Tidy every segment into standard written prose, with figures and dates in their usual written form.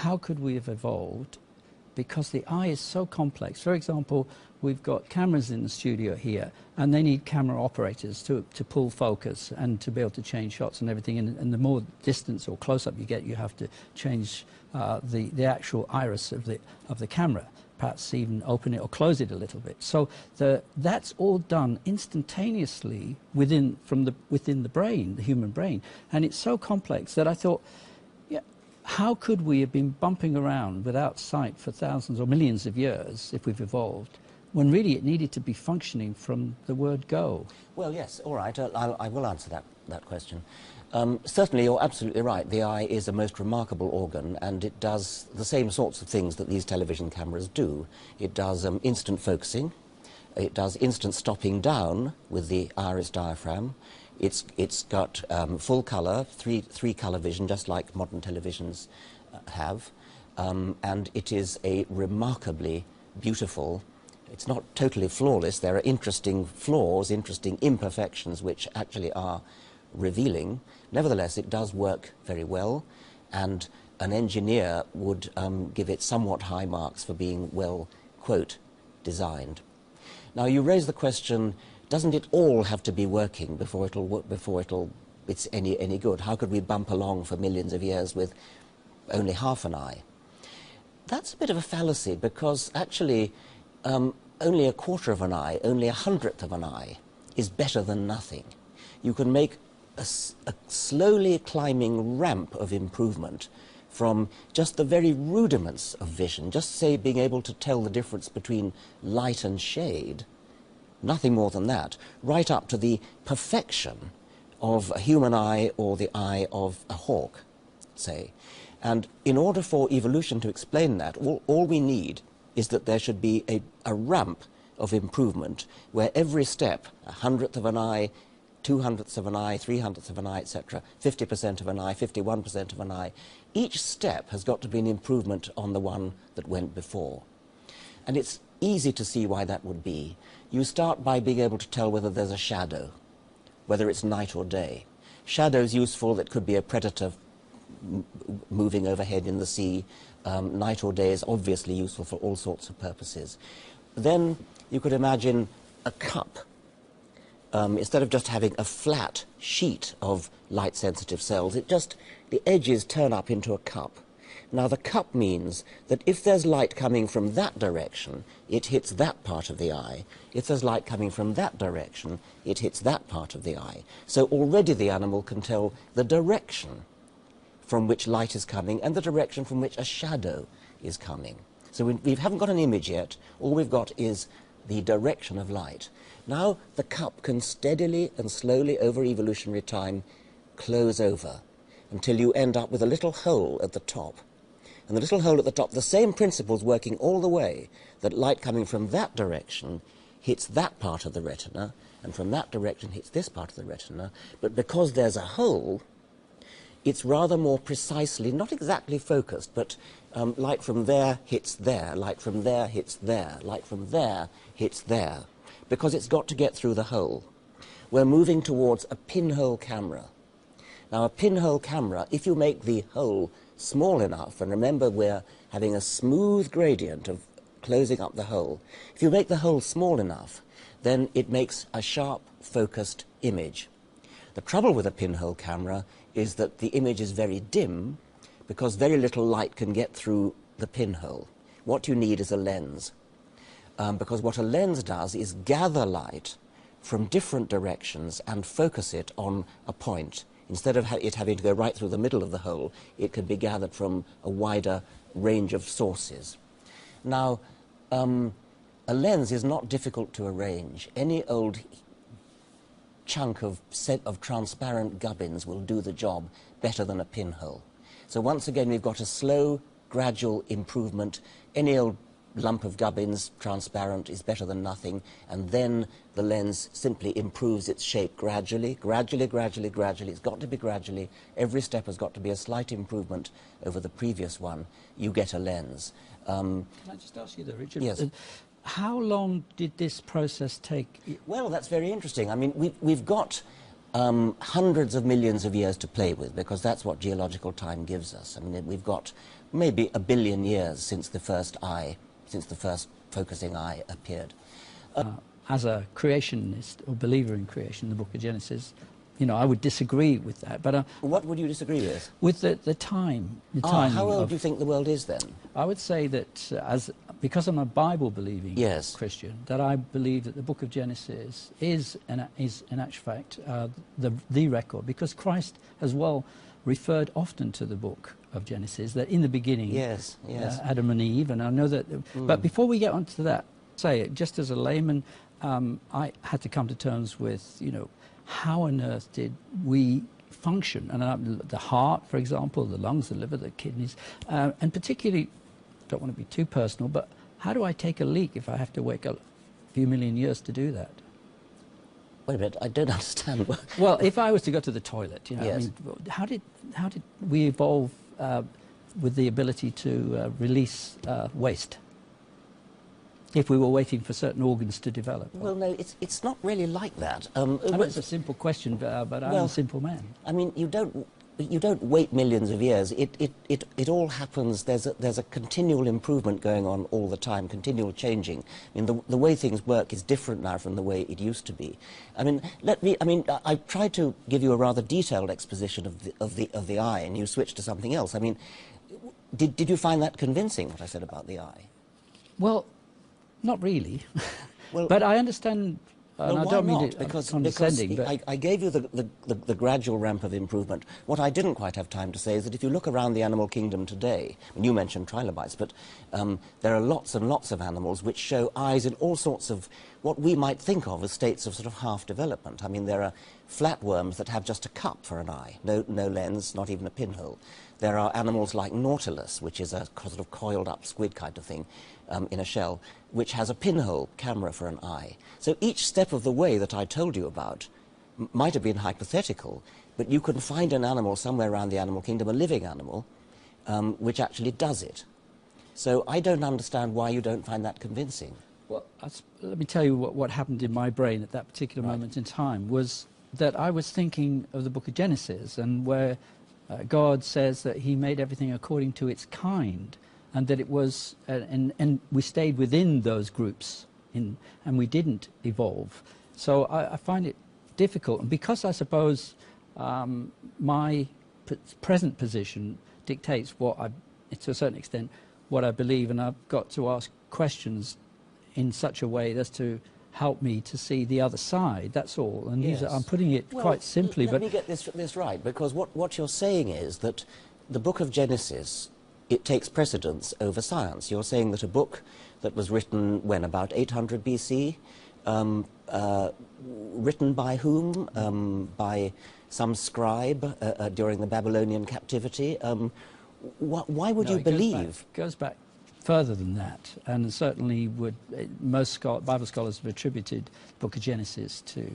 how could we have evolved? Because the eye is so complex. For example, we've got cameras in the studio here, and they need camera operators to pull focus and to be able to change shots and everything. And the more distance or close-up you get, you have to change the actual iris of the camera, perhaps even open it or close it a little bit. So that's all done instantaneously within the brain, the human brain. And it's so complex that I thought, how could we have been bumping around without sight for thousands or millions of years if we've evolved, when really it needed to be functioning from the word go? Well, yes, all right, I will answer that question. Certainly, you're absolutely right. The eye is a most remarkable organ, and it does the same sorts of things that these television cameras do. It does instant focusing. It does instant stopping down with the iris diaphragm. It's got full colour, three colour vision, just like modern televisions have, and it is a remarkably beautiful. It's not totally flawless. There are interesting flaws, interesting imperfections, which actually are revealing. Nevertheless, it does work very well, and an engineer would give it somewhat high marks for being well, quote, designed. Now, you raise the question, doesn't it all have to be working before it's any good? How could we bump along for millions of years with only half an eye? That's a bit of a fallacy, because actually only a quarter of an eye, only a hundredth of an eye is better than nothing. You can make a slowly climbing ramp of improvement from just the very rudiments of vision, just say being able to tell the difference between light and shade, nothing more than that, right up to the perfection of a human eye or the eye of a hawk, say. And in order for evolution to explain that, all we need is that there should be a ramp of improvement where every step, a hundredth of an eye, 200ths of an eye, 300ths of an eye, etc., 50% of an eye, 51% of an eye, each step has got to be an improvement on the one that went before. And it's easy to see why that would be. You start by being able to tell whether there's a shadow, whether it's night or day. Shadow's useful. It could be a predator moving overhead in the sea. Night or day is obviously useful for all sorts of purposes. Then you could imagine a cup. Instead of just having a flat sheet of light-sensitive cells, the edges turn up into a cup. Now, the cup means that if there's light coming from that direction, it hits that part of the eye. If there's light coming from that direction, it hits that part of the eye. So already the animal can tell the direction from which light is coming and the direction from which a shadow is coming. So we haven't got an image yet. All we've got is the direction of light. Now the cup can steadily and slowly over evolutionary time close over until you end up with a little hole at the top. And the little hole at the top, the same principles working all the way, that light coming from that direction hits that part of the retina, and from that direction hits this part of the retina. But because there's a hole, it's rather more precisely, not exactly focused, but light from there hits there, light from there hits there, light from there hits there, because it's got to get through the hole. We're moving towards a pinhole camera. Now, a pinhole camera, if you make the hole small enough, and remember we're having a smooth gradient of closing up the hole, if you make the hole small enough, then it makes a sharp, focused image. The trouble with a pinhole camera is that the image is very dim because very little light can get through the pinhole. What you need is a lens, because what a lens does is gather light from different directions and focus it on a point. Instead of it having to go right through the middle of the hole, it can be gathered from a wider range of sources. Now, a lens is not difficult to arrange. Any old chunk of transparent gubbins will do the job better than a pinhole. So once again, we've got a slow, gradual improvement. Any old lump of gubbins, transparent, is better than nothing, and then the lens simply improves its shape gradually, gradually. It's got to be gradually. Every step has got to be a slight improvement over the previous one. You get a lens. Can I just ask you though, Richard? Yes. How long did this process take? Well, that's very interesting. I mean, we've got hundreds of millions of years to play with, because that's what geological time gives us. I mean, we've got maybe 1 billion years since the first eye, since the first focusing eye appeared. As a creationist or believer in creation, the book of Genesis, you know, I would disagree with that. But what would you disagree with? With the time. The timing how old do you think the world is then? I would say that because I'm a Bible-believing yes. Christian, that I believe that the book of Genesis is in actual fact the record, because Christ as well referred often to the book of Genesis, that in the beginning, yes, yes. Adam and Eve, and I know that. But before we get onto that, say it just as a layman, I had to come to terms with, you know, how on earth did we function? And the heart, for example, the lungs, the liver, the kidneys, and particularly, don't want to be too personal, but how do I take a leak if I have to wait a few million years to do that? Wait a minute, I don't understand. Well, if I was to go to the toilet, you know, yes. I mean, how did we evolve with the ability to release waste? If we were waiting for certain organs to develop. Well, no, it's not really like that. I know it's a simple question, but I'm a simple man. I mean, you don't wait millions of years. It all happens. There's a continual improvement going on all the time, continual changing. I mean, the way things work is different now from the way it used to be. I mean, I tried to give you a rather detailed exposition of the eye, and you switched to something else. I mean, did you find that convincing, what I said about the eye? Well, not really. Well, but I understand. And well, I don't mean not? it because condescending. But I gave you the gradual ramp of improvement. What I didn't quite have time to say is that if you look around the animal kingdom today, and you mentioned trilobites, but there are lots and lots of animals which show eyes in all sorts of what we might think of as states of sort of half-development. I mean, there are flatworms that have just a cup for an eye, no lens, not even a pinhole. There are animals like Nautilus, which is a sort of coiled-up squid kind of thing in a shell, which has a pinhole camera for an eye. So each step of the way that I told you about might have been hypothetical, but you can find an animal somewhere around the animal kingdom, a living animal, which actually does it. So I don't understand why you don't find that convincing. Well, let me tell you what happened in my brain at that particular moment in time was that I was thinking of the book of Genesis, and where God says that he made everything according to its kind, and that it was, and we stayed within those groups, and we didn't evolve. So I find it difficult, and because I suppose my present position dictates to a certain extent, what I believe, and I've got to ask questions in such a way as to help me to see the other side, that's all. And yes. I'm putting it quite simply. Let me get this right, because what you're saying is that the book of Genesis, it takes precedence over science. You're saying that a book that was written, when, about 800 BC, written by whom? By some scribe during the Babylonian captivity. Why would you believe? It goes back further than that, and certainly most Bible scholars have attributed the book of Genesis to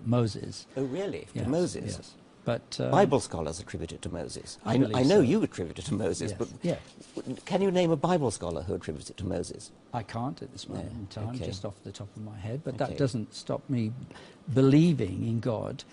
Moses. Oh, really? Yes, to Moses? Yes. But Bible scholars attribute it to Moses. I know so. you attribute it to Moses, yes. but yeah. Can you name a Bible scholar who attributes it to Moses? I can't at this moment in time, okay. just off the top of my head, but that doesn't stop me believing in God